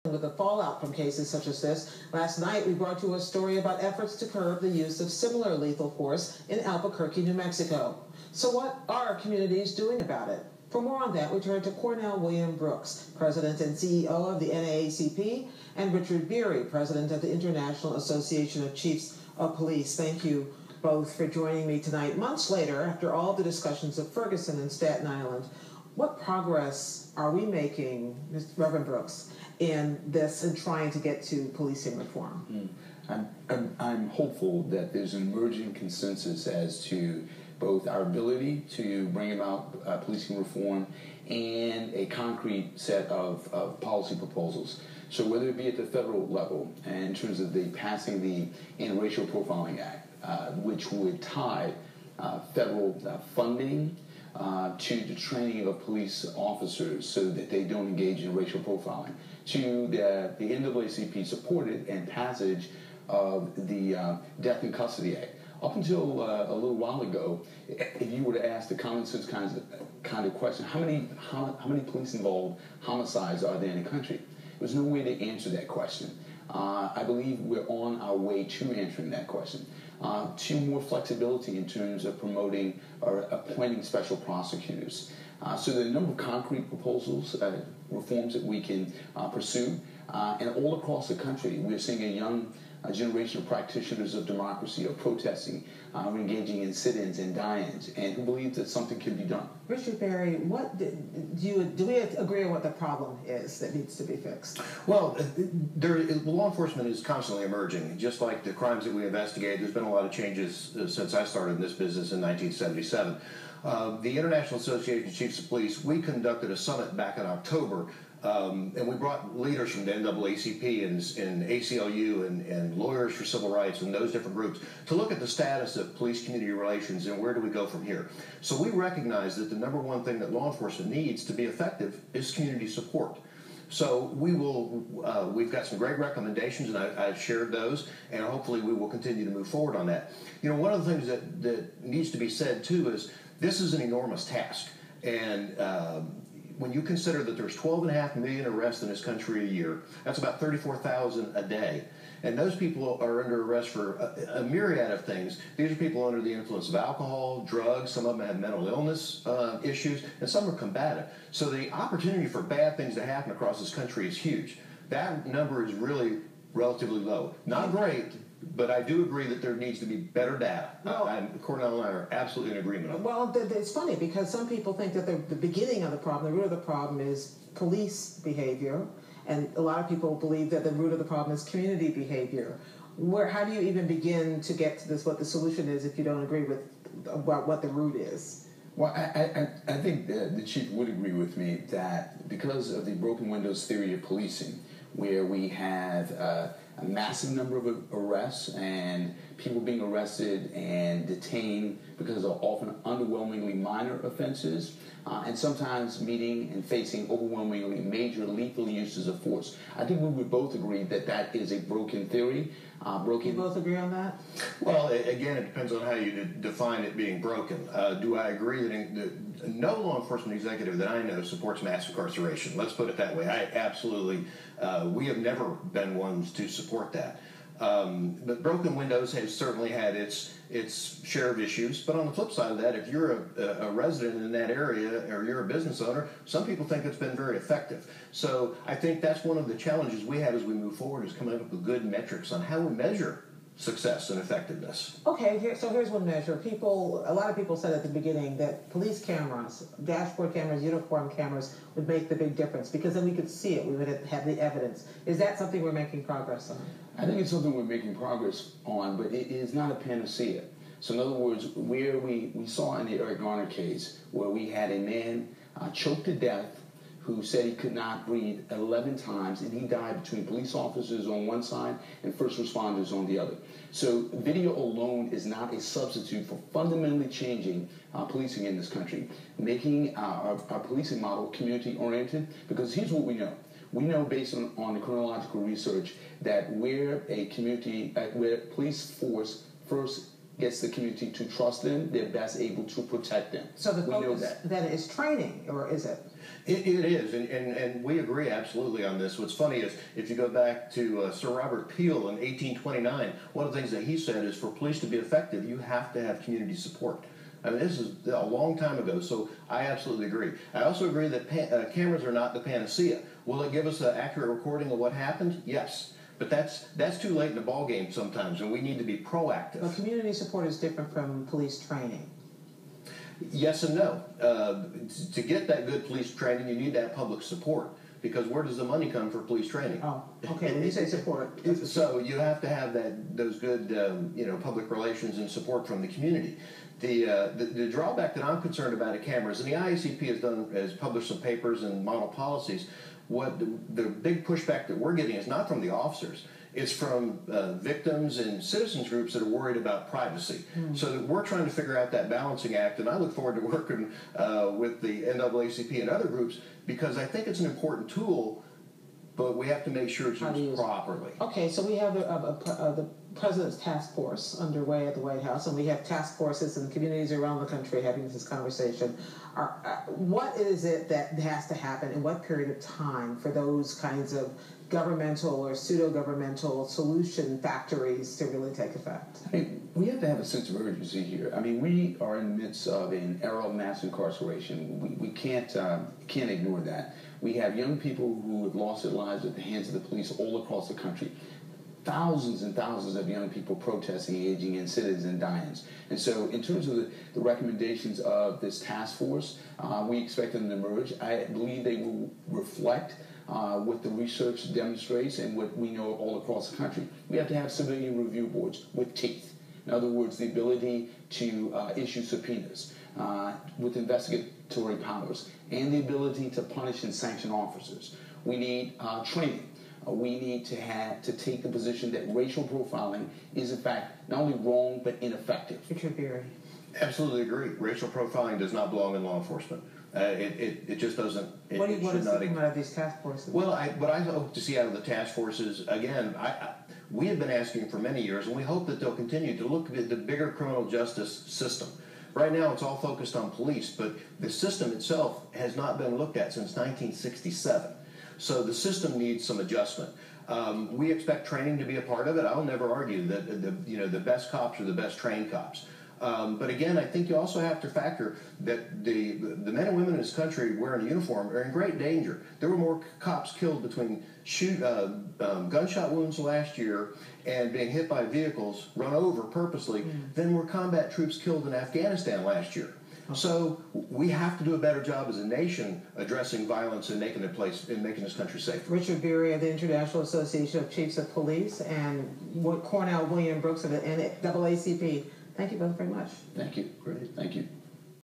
with the fallout from cases such as this. Last night, we brought you a story about efforts to curb the use of similar lethal force in Albuquerque, New Mexico. So what are communities doing about it? For more on that, we turn to Cornell William Brooks, President and CEO of the NAACP, and Richard Beary, President of the International Association of Chiefs of Police. Thank you both for joining me tonight. Months later, after all the discussions of Ferguson and Staten Island, what progress are we making, Reverend Brooks, in this and trying to get to policing reform? I'm hopeful that there's an emerging consensus as to both our ability to bring about policing reform and a concrete set of policy proposals. So whether it be at the federal level, and in terms of the passing the Anti-Racial Profiling Act, which would tie federal funding to the training of police officers so that they don't engage in racial profiling, to the NAACP supported and passage of the Death in Custody Act. Up until a little while ago, if you were to ask the common sense kind of question, how many police-involved homicides are there in the country? There's no way to answer that question. I believe we're on our way to answering that question. To more flexibility in terms of promoting or appointing special prosecutors. So there are a number of concrete proposals, reforms that we can pursue. And all across the country, we're seeing a young generation of practitioners of democracy are protesting, engaging in sit-ins and die-ins, and who believe that something can be done. Richard Beary, do we agree on what the problem is that needs to be fixed? Well, law enforcement is constantly emerging. Just like the crimes that we investigate, there's been a lot of changes since I started in this business in 1977. The International Association of Chiefs of Police, we conducted a summit back in October, and we brought leaders from the NAACP and ACLU and lawyers for civil rights and those different groups to look at the status of police-community relations and where do we go from here. So we recognize that the number one thing that law enforcement needs to be effective is community support. So we've got some great recommendations, and I've shared those, and hopefully we will continue to move forward on that. You know, one of the things that needs to be said, too, is this is an enormous task. And when you consider that there's 12.5 million arrests in this country a year, that's about 34,000 a day. And those people are under arrest for a myriad of things. These are people under the influence of alcohol, drugs, some of them have mental illness issues, and some are combative. So the opportunity for bad things to happen across this country is huge. That number is really relatively low. Not great, but I do agree that there needs to be better data. Cornell and I are absolutely in agreement on that. Well, it's funny because some people think that the beginning of the problem, the root of the problem is police behavior, and a lot of people believe that the root of the problem is community behavior. How do you even begin to get to this, what the solution is, if you don't agree with what the root is? Well, I think the chief would agree with me that because of the broken windows theory of policing, where we have a massive number of arrests and people being arrested and detained because of often underwhelmingly minor offenses, and sometimes meeting and facing overwhelmingly major lethal uses of force. I think we would both agree that that is a broken theory. You both agree on that? Well, again, it depends on how you define it being broken. Do I agree that no law enforcement executive that I know supports mass incarceration? Let's put it that way. I absolutely, we have never been ones to support that. But broken windows has certainly had its share of issues. But on the flip side of that, if you're a resident in that area or you're a business owner, some people think it's been very effective. So I think that's one of the challenges we have as we move forward, is coming up with good metrics on how we measure success and effectiveness. Okay, so here's one measure. A lot of people said at the beginning that police cameras, dashboard cameras, uniform cameras would make the big difference because then we could see it. We would have the evidence. Is that something we're making progress on? I think it's something we're making progress on, but it is not a panacea. So in other words, where we saw in the Eric Garner case, where we had a man choked to death who said he could not breathe 11 times, and he died between police officers on one side and first responders on the other. So video alone is not a substitute for fundamentally changing policing in this country, making our policing model community-oriented, because here's what we know. We know, based on the chronological research, that where a community, where police force first gets the community to trust them, they're best able to protect them. So the we know focus that. then is training, or is it? It is, and we agree absolutely on this. What's funny is, if you go back to Sir Robert Peel in 1829, one of the things that he said is, for police to be effective, you have to have community support. I mean, this is a long time ago, so I absolutely agree. I also agree that cameras are not the panacea. Will it give us an accurate recording of what happened? Yes. But that's too late in the ball game sometimes, and we need to be proactive. But community support is different from police training. Yes and no. To get that good police training, you need that public support, because where does the money come for police training? Oh, okay. When you say support, so you have to have those good public relations and support from the community. The drawback that I'm concerned about at cameras, and the NAACP has published some papers and model policies. What the big pushback that we're getting is not from the officers. It's from victims and citizens groups that are worried about privacy. So that we're trying to figure out that balancing act, and I look forward to working with the NAACP and other groups, because I think it's an important tool, but we have to make sure it's used properly. Okay, so we have the President's Task Force underway at the White House, and we have task forces in communities around the country having this conversation. What is it that has to happen in what period of time for those kinds of governmental or pseudo-governmental solution factories to really take effect? I mean, we have to have a sense of urgency here. I mean, we are in the midst of an era of mass incarceration. We can't ignore that. We have young people who have lost their lives at the hands of the police all across the country. Thousands and thousands of young people protesting, engaging in citizen die-ins. And so in terms of the recommendations of this task force, we expect them to emerge. I believe they will reflect what the research demonstrates and what we know all across the country. We have to have civilian review boards with teeth. In other words, the ability to issue subpoenas with investigatory powers, and the ability to punish and sanction officers. We need training. We need to take the position that racial profiling is, in fact, not only wrong, but ineffective. Richard Beary. Absolutely agree. Racial profiling does not belong in law enforcement. It just doesn't. What is thinking about these task forces? Well, what I hope to see out of the task forces, again, we have been asking for many years, and we hope that they'll continue to look at the bigger criminal justice system. Right now, it's all focused on police, but the system itself has not been looked at since 1967. So the system needs some adjustment. We expect training to be a part of it. I'll never argue that the best cops are the best trained cops. But again, I think you also have to factor that the men and women in this country wearing a uniform are in great danger. There were more cops killed between gunshot wounds last year and being hit by vehicles, run over purposely, than were combat troops killed in Afghanistan last year. So we have to do a better job as a nation addressing violence and making this country safer. Richard Beary of the International Association of Chiefs of Police, and Cornell William Brooks of the NAACP. Thank you both very much. Thank you. Great. Thank you.